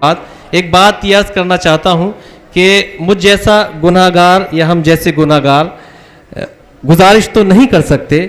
एक बात याद करना चाहता हूँ कि मुझ जैसा गुनाहगार या हम जैसे गुनाहगार गुजारिश तो नहीं कर सकते,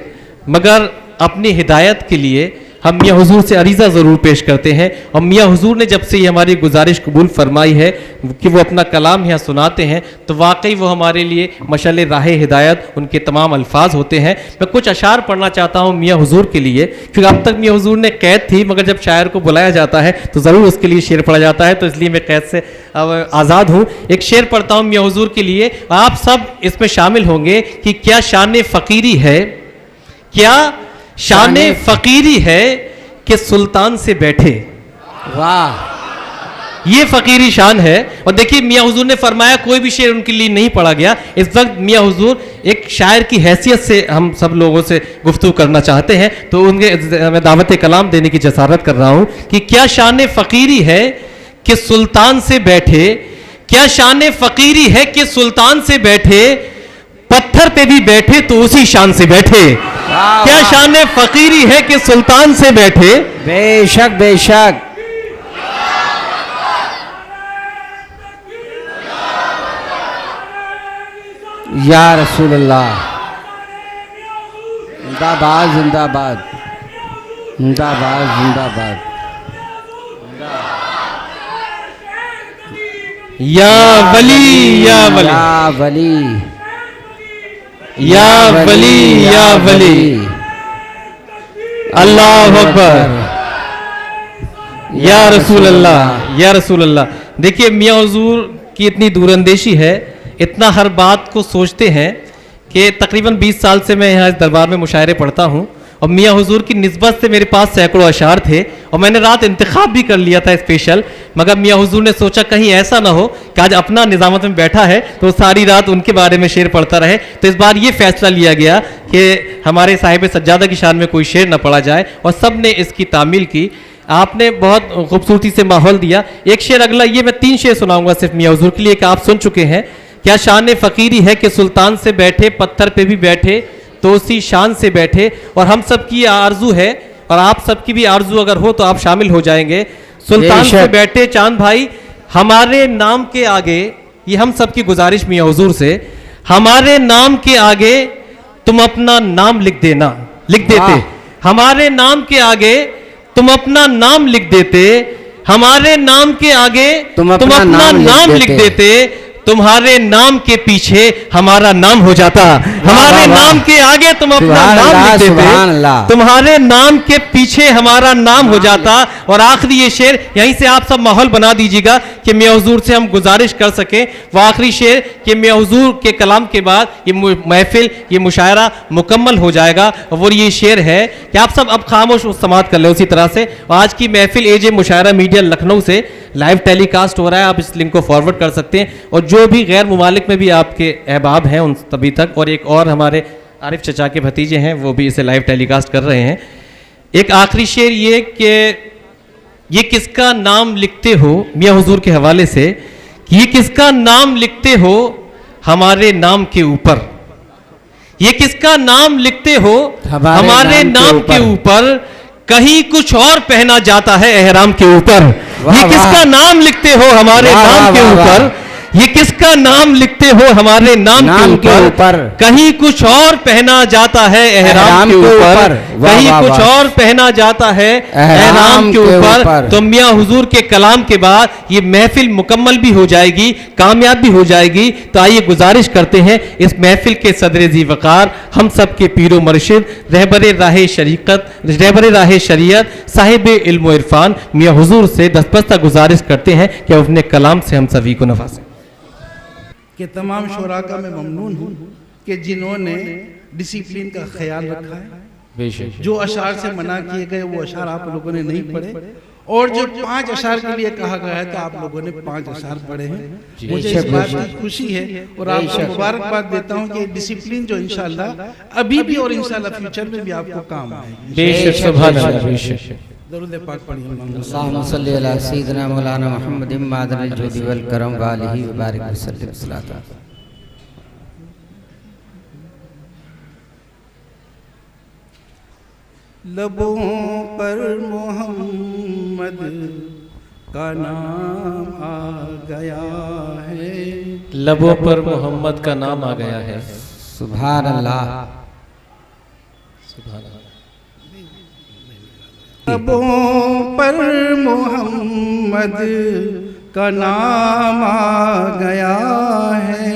मगर अपनी हिदायत के लिए हम मियाँ हुजूर से अरीज़ा ज़रूर पेश करते हैं। और मियाँ हुजूर ने जब से ये हमारी गुजारिश कबूल फरमाई है कि वो अपना कलाम यहाँ सुनाते हैं, तो वाकई वो हमारे लिए मशाल राह हिदायत उनके तमाम अल्फाज होते हैं। मैं कुछ अशार पढ़ना चाहता हूँ मियाँ हुजूर के लिए, क्योंकि अब तक मियाँ हुजूर ने कैद थी, मगर जब शायर को बुलाया जाता है तो ज़रूर उसके लिए शेर पढ़ा जाता है, तो इसलिए मैं कैद से अब आज़ाद हूँ। एक शेर पढ़ता हूँ मियाँ हुजूर के लिए, आप सब इसमें शामिल होंगे कि क्या शान फ़कीरी है, क्या शान फ़कीरी है कि सुल्तान से बैठे। वाह, ये फ़कीरी शान है। और देखिए मियाँ हुजूर ने फरमाया कोई भी शेर उनके लिए नहीं पढ़ा गया। इस वक्त मियाँ हुजूर एक शायर की हैसियत से हम सब लोगों से गुफ्तगू करना चाहते हैं, तो उनके मैं दावत कलाम देने की जसारत कर रहा हूँ कि क्या शान फ़कीरी है कि सुल्तान से बैठे, क्या शान फ़कीरी है कि सुल्तान से बैठे, पत्थर पे भी बैठे तो उसी शान से बैठे। क्या शान फ़कीरी है कि सुल्तान से बैठे। बेशक बेशक। या रसूल अल्लाह, जिंदाबाद जिंदाबाद जिंदाबाद जिंदाबाद। या वली या वली या वली या वली या वली, अल्लाह अकबर, या रसूल अल्लाह या रसूल अल्लाह। देखिए मियाँ हुजूर की इतनी दूरंदेशी है, इतना हर बात को सोचते हैं कि तकरीबन 20 साल से मैं यहाँ इस दरबार में मुशायरे पढ़ता हूँ, और मियाँ हुजूर की निस्बत से मेरे पास सैकड़ों अशार थे, और मैंने रात इंतखाब भी कर लिया था स्पेशल, मगर मियाँ हुजूर ने सोचा कहीं ऐसा ना हो कि आज अपना निज़ामत में बैठा है तो सारी रात उनके बारे में शेर पढ़ता रहे। तो इस बार ये फैसला लिया गया कि हमारे साहिब सज्जादा की शान में कोई शेर ना पढ़ा जाए, और सब ने इसकी तामील की। आपने बहुत खूबसूरती से माहौल दिया। एक शेर अगला, ये मैं 3 शेर सुनाऊंगा सिर्फ मियाँ हुजूर के लिए, कि आप सुन चुके हैं। क्या शान फ़कीरी है कि सुल्तान से बैठे, पत्थर पे भी बैठे तो उसी शान से बैठे। और हम सब की आरजू है, और आप सबकी भी आरजू अगर हो तो आप शामिल हो जाएंगे। सुल्तान से बैठे चांद भाई, हमारे नाम के आगे, ये हम सब की गुजारिश मियाँ हुजूर से, हमारे नाम के आगे तुम अपना नाम लिख देना, लिख देते। हमारे नाम के आगे तुम अपना नाम लिख देते, हमारे नाम के आगे तुम अपना नाम लिख देते, तुम्हारे नाम के पीछे हमारा नाम हो जाता। हमारे नाम के आगे तुम अपना नाम लिख देते, तुम्हारे नाम के पीछे हमारा नाम हो जाता। और आखिरी ये शेर, यहीं से आप सब माहौल बना दीजिएगा कि मियाँ हुजूर से हम गुजारिश कर सकें। वो आखिरी शेर कि मियाँ हुजूर के कलाम के बाद ये महफिल, ये मुशायरा मुकम्मल हो जाएगा। और ये शेर है कि आप सब अब खामोश समात कर ले उसी तरह से। आज की महफिल एजे मुशायरा मीडिया लखनऊ से लाइव टेलीकास्ट हो रहा है, आप इस लिंक को फॉरवर्ड कर सकते हैं, और जो भी गैर मुमालिक में भी आपके अहबाब हैं उन तभी तक, और एक और हमारे आरिफ चचा के भतीजे हैं वो भी इसे लाइव टेलीकास्ट कर रहे हैं। एक आखिरी शेर ये कि ये किसका नाम लिखते हो, मियाँ हुजूर के हवाले से, कि ये किसका नाम लिखते हो हमारे नाम के ऊपर, ये किसका नाम लिखते हो हमारे नाम के ऊपर, कहीं कुछ और पहना जाता है एहराम के ऊपर। ये किसका नाम लिखते हो हमारे नाम के ऊपर, ये किसका नाम लिखते हो हमारे नाम के ऊपर, कहीं कुछ और पहना जाता है एहराम के ऊपर, कहीं कुछ और पहना जाता है एहराम के ऊपर। तो मियाँ हुजूर के कलाम के बाद ये महफिल मुकम्मल भी हो जाएगी, कामयाब भी हो जाएगी। तो आइए गुजारिश करते हैं इस महफिल के सदर ज़ी वक़ार, हम सब के पीरो मुर्शिद, रहबर राह शरीकत, रहबर राह शरीयत, साहिब इल्म इरफान मियाँ हुजूर से दस्तबस्ता गुजारिश करते हैं कि अपने कलाम से हम सभी को नवाजें। कि तमाम शुरा का मैं ममनून हूँ कि जिन्होंने डिसिप्लिन का ख्याल रखा है। जो अशार से मना किए गए वो अशार आप लोगों ने नहीं पढ़े, और जो 5 अशार के लिए कहा गया है तो आप लोगों ने 5 अशार पढ़े हैं। मुझे इस बात की खुशी है और आपको मुबारकबाद देता हूँ कि डिसिप्लिन जो इंशाल्लाह अभी भी और इंशाल्लाह फ्यूचर में भी आपको काम आएगी। दरूद पाक पढ़िए। अल्लाहुम्मा सल्ली अला सय्यिदिना मौलाना मुहम्मद मादनिल जुदी वल करम व आलिहि व बारिक वसल्लम सलाता। लबों पर मोहम्मद का नाम आ गया है। लबों पर मोहम्मद का नाम आ गया है। सुभान अल्लाह। सुभान अल्लाह। लबों पर मोहम्मद का नाम आ गया है।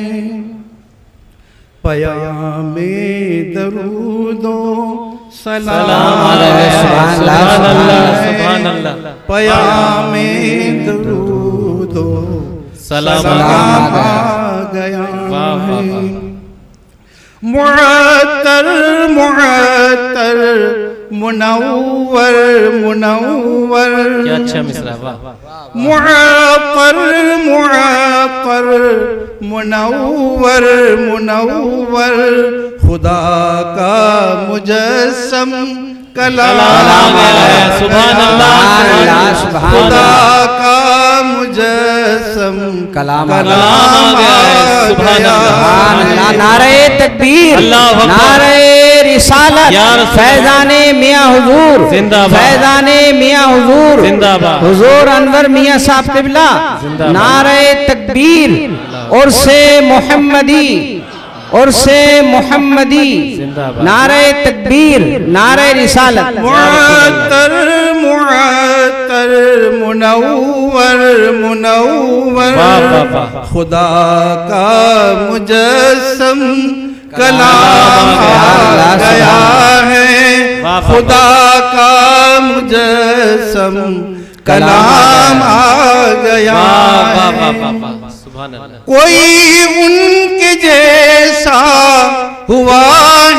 पयामे दरूदो सलाम सुभान अल्लाह, सुभान अल्लाह। पयामे दरूदो सलाम आ गया वाह, वाह, है। वाह। मुअत्तर मुअत्तर मुनव्वर मुनव्वर। क्या अच्छा मिसरा, वाह। मुअत्तर मुअत्तर मुनव्वर मुनव्वर। खुदा का मुजस्सम कलाम आ गया है। सुभान अल्लाह, सुभान खुदा का मुजस्सम कलाम आ आ गया है। सुभान गया सुभान है। अल्लाह। नारे तकबीर, अल्लाह अकबर। नारे रिसालत, या रसूल फैजाने मियां हुजूर, जिंदाबाद। फैजाने मियां हुजूर, जिंदाबाद। हुजूर अनवर मियां साहब किबला। जिंदाबाद। नारे तकबीर और से मोहम्मदी, और से मोहम्मदी। जिंदाबाद। नारे तकबीर, नारे रिसालत। मुअत्तर मुअत्तर मुनव्वर मुनव्वर। वाह, वाह, वाह। खुदा का मुजस्सम कलाम आ गया है। वाह, वाह, खुदा का मुजस्सम कलाम आ गया वाह, वाह, है। वाह, वाह, वाह। सुभान अल्लाह। कोई उनके जैसा हुआ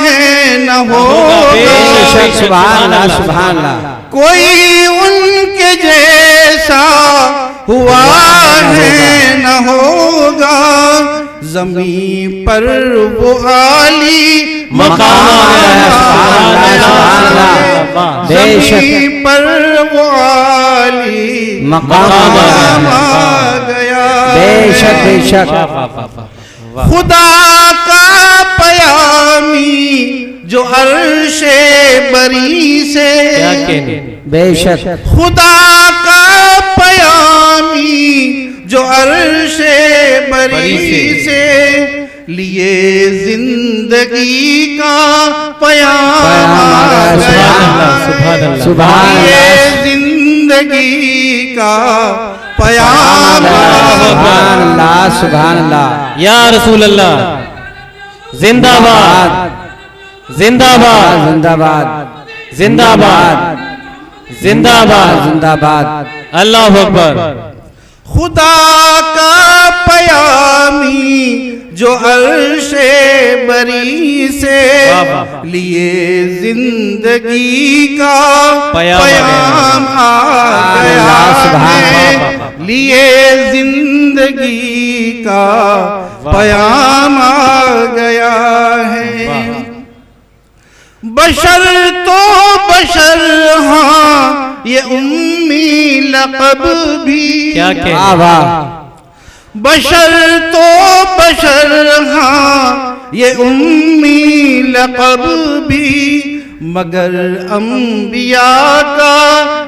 है न होगा। बेशक, सुभान अल्लाह, सुभान अल्लाह। कोई उनके जैसा हुआ है न होगा। ज़मीन पर वो आली मकाम आ गया है। सुभान अल्लाह, ज़मीन पर वो आली मकाम आ आ गया। बेशक, बेशक। वाह, वाह, वाह, वाह, वाह। खुदा का पयामी जो अर्शे बरी से। क्या कहने। बेशक। खुदा का पयामी जो अर्शे बरी से लिए जिंदगी का पयाम आ गया सुभान अल्लाह, है। सुभान लिए अल्लाह। जिंदगी का पयाम आ सुभान अल्लाह, सुभान अल्लाह। या रसूल अल्लाह। जिंदाबाद, जिंदाबाद, जिंदाबाद, जिंदाबाद, जिंदाबाद। जिंदाबाद। अल्लाह अकबर। खुदा का पयामी जो अर्शे बरी से वाह, वाह, वाह। लिए जिंदगी का पयाम पयाम आ गया अल्लाह, सुभान है। अल्लाह। लिए जिंदगी का पयाम आ गया है। बशर तो बशर हाँ ये उम्मी लक़ब भी। क्या कहने। वाह, वाह। बशर तो बशर हाँ ये उम्मी लक़ब भी। मगर अंबिया का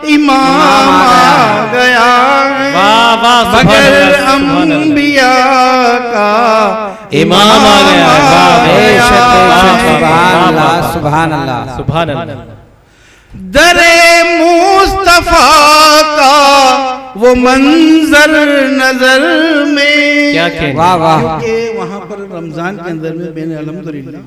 इमाम आ गया है। वाह, वाह, सुभान मगर अल्लाह, सुभान अल्लाह। अंबिया का इमाम आ गया है। वाह, बेशक, वाह, बेशक। वाह, सुभान वाह, अल्लाह, वाह, सुभान अल्लाह। सुभान अल्लाह। दरे मुस्तफा का वो मंजर नजर में। क्या कहने। वाह, वाह। क्योंकि वहाँ पर रमजान के अंदर में मैंने अल्हम्दुलिल्लाह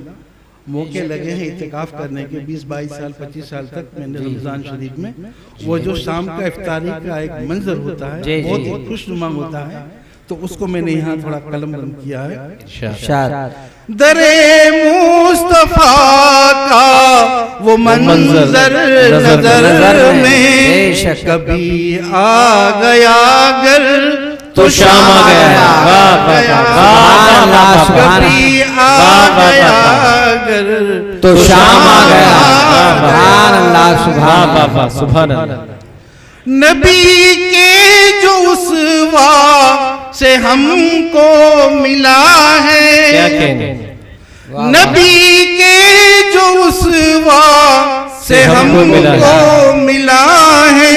मौके लगे हैं इत्तिकाफ करने के 20-22 साल 25 साल तक मैंने रमजान शरीफ में वो जो शाम का इफ्तारी का एक मंजर होता है जी, बहुत जी। ही खुशनुमा होता है। तो उसको मैंने यहाँ थोड़ा कलम बंद किया है। शाद। दरे मुस्तफा का वो मंजर नजर में। बेशक। कभी आ गया अगर तो शाम आ गया है। वाह, वाह, वाह, सुभान अल्लाह, सुभान कभी आ गया अगर तो शाम आ गया। सुभान अल्लाह, वाह, सुभान वाह, वाह, सुभान अल्लाह। नबी के जो उसवा से हमको मिला है। क्या कहने। नबी के जो उसवा से हमको मिला है।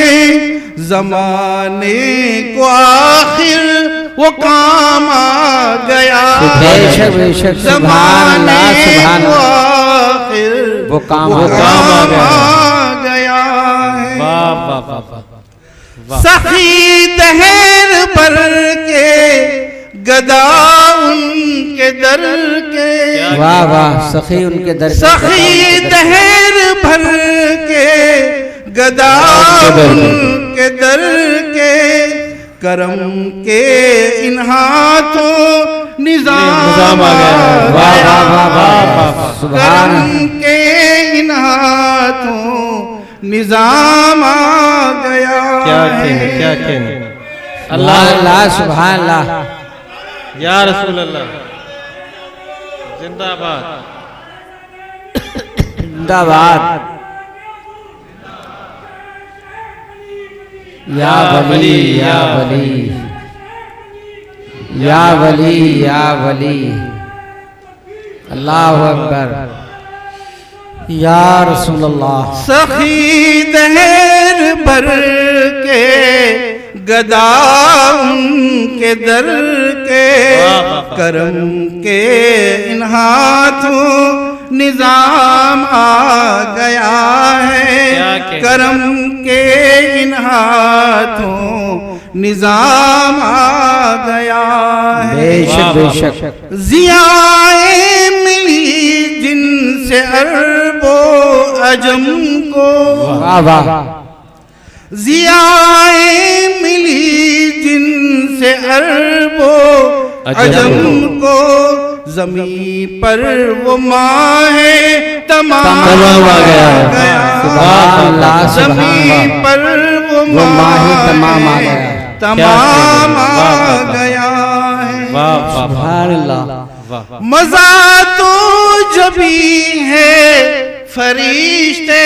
जमाने को आखिर वो काम आ गया, बेशक बेशक जमाने सुभान को अल्लाह, आखिर वो काम वो आ काम आ गया है। वाह वाह वाह वाह। सखी दहर पर के गदा उनके दर के, वाह वाह, सखी उनके दर, सखी दहर भर के गदा उनके दर के, करम के इन हाथों निजाम आ गया। वाह वाह वाह वाह, सुभान करम के इन हाथों निजाम आ गया। क्या कहने, क्या कहने। अल्लाह अल्लाह, सुभान अल्लाह, या रसूल अल्लाह, जिंदाबाद जिंदाबाद। या वली या वली या वली या वली, अल्लाह अकबर, या रसूल अल्लाह। सखी दहर भर के गदा उनके दर के, करम के इन हाथों निजाम आ गया है, करम के इन हाथों निजाम आ गया है। बेशक बेशक, जियाए मिली जिनसे अरबो अजम को, वाह वाह, जियाए मिली जिनसे अरबो अजम को, जमी पर वो माहे तमाम आ गया, सुभान अल्लाह, जमी पर वो माहे तमाम आ गया, तमाम आ गया है। सुभान अल्लाह। मजा तो जबी है फरिश्ते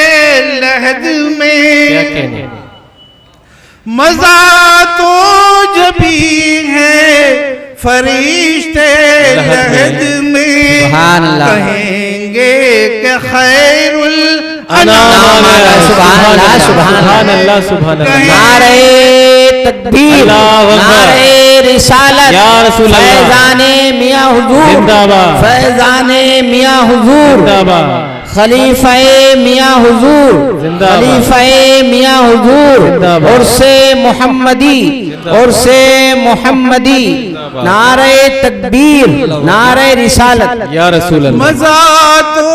लहद में, क्या कहने। मजा तो जबी है फरिश्ते लहद में, सुभान अल्लाह, कहेंगे कि खैरुल सुभान अल्लाह, सुभान अल्लाह, सुभान अल्लाह। नारे तकबीर, नारे रिसालत, या रसूल अल्लाह, फैजाने मियां हुजूर जिंदाबाद, फैजाने मियां हुजूर जिंदाबाद, खलीफाए मियां हुजूर, जिंदाबाद, खलीफाए मियां हुजूर, जिंदाबाद, और से मोहम्मदी, और से मोहम्मदी, नारे तकबीर, नारे रिसालत, या रसूल अल्लाह। मजा तो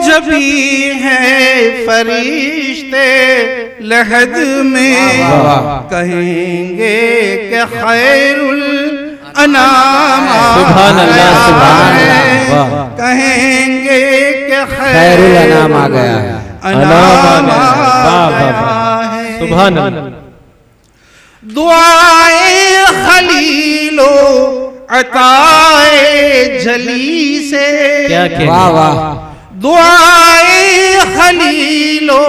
जबी है फरिश्ते लहद में, कहेंगे कि खैरुल अनाम सुभान अल्लाह, सुभान अल्लाह, कहेंगे कि खैरुल अनाम आ गया, अनाम आ गया है। सुभान अल्लाह। दुआए खलीलो अताए जली से, क्या कहने। वाह वाह, दुआए खलीलो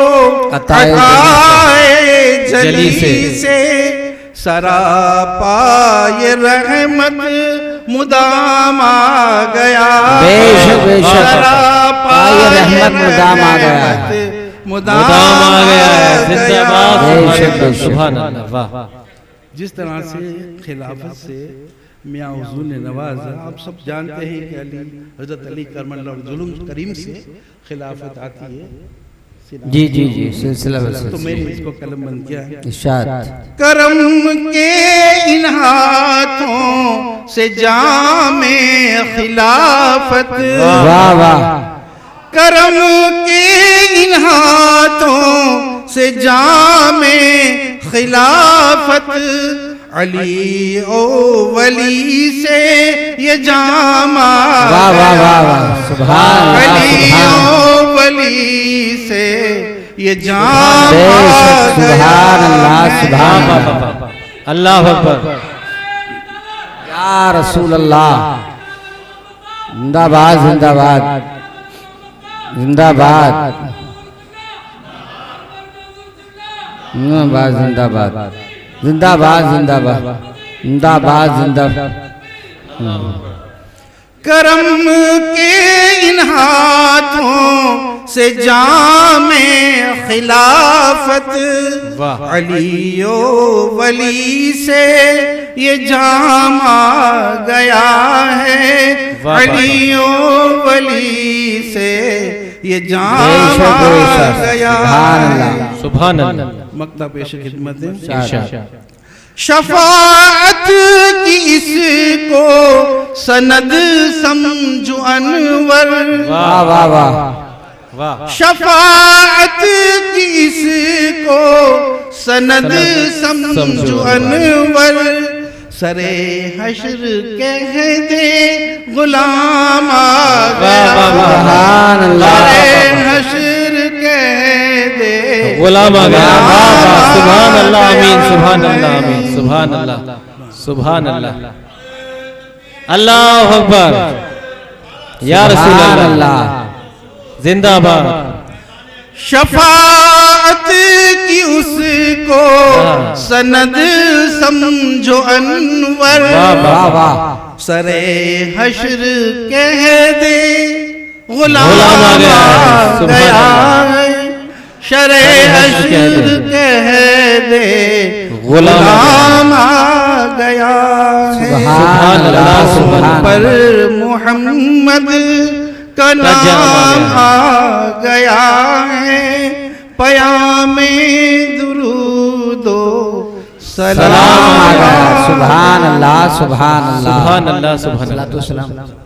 अताए जली से, सरापाए रहमत मुदाम आ गया, बेशक बेशक, सरापाए रहमत मुदाम आ गया, मुदाम आ गया है। जिंदाबाद, बेशक बेशक, सुभान अल्लाह। वाह। जिस तरह से खिलाफत से मियाँ हुजूर ने नवाजा, आप सब जानते हैं कि अली हजरत अली करमल्लाहु करीम से खिलाफत आती है। जी जी जी, सिलसिला तो मैंने इसको कलम बंद किया है। इरशाद। करम के इन हाथों से जामे खिलाफत, वाह वाह, करम के इन हाथों से जामे खिलाफत, अली ओ वली से ये जामा, वाह वाह वाह वाह, सुभान अल्लाह, अली सुभान ओ वली से ये जामा, बेशक, सुभान अल्लाह, सुभान अल्लाह, अल्लाह अकबर। या रसूल अल्लाह, जिंदाबाद जिंदाबाद जिंदाबाद जिंदाबाद जिंदाबाद जिंदाबाद जिंदाबाद जिंदाबाद जिंदाबाद। करम के इन हाथों से जामे खिलाफत, वाह। अलियो वली से ये जाम आ गया है, वाह, वाह, अलियो वली से ये जाम बेशक, आ बेशक। गया सुभान है। अल्लाह। सुभान अल्लाह। मक्ता पेश खिदमत है। इरशाद। शफाअत की इसको सनद समझो अनवर, वाह वाह वाह। वाह। शफाअत की इसको सनद समझो अनवर, सरे हश्र कह दे गुलाम आ गया, सुभान अल्लाह। सरे हश्र कह दे गुलाम आ गया। वाह वाह। सुभान अल्लाह। आमीन। सुभान अल्लाह। आमीन। सुभान अल्लाह। सुभान अल्लाह। अल्लाह अकबर। या रसूल सुभान अल्लाह। जिंदाबाद। शफाअत की उसको सनद समझो अनवर, वाह वाह। सरे हश्र कह दे गुलाम गुलाम आ गया है। आ सुभान गया अल्लाह। है, शरे हश्र कह दे गुलाम आ गया है। सुभान अल्लाह। सुभान पर मोहम्मद का नाम आ गया है, पयामे दुरूदो सलाम आ गया। सुभान अल्लाह। सुभान अल्लाह। सुभान अल्लाह। सुभान अल्लाह। सलातो सलाम।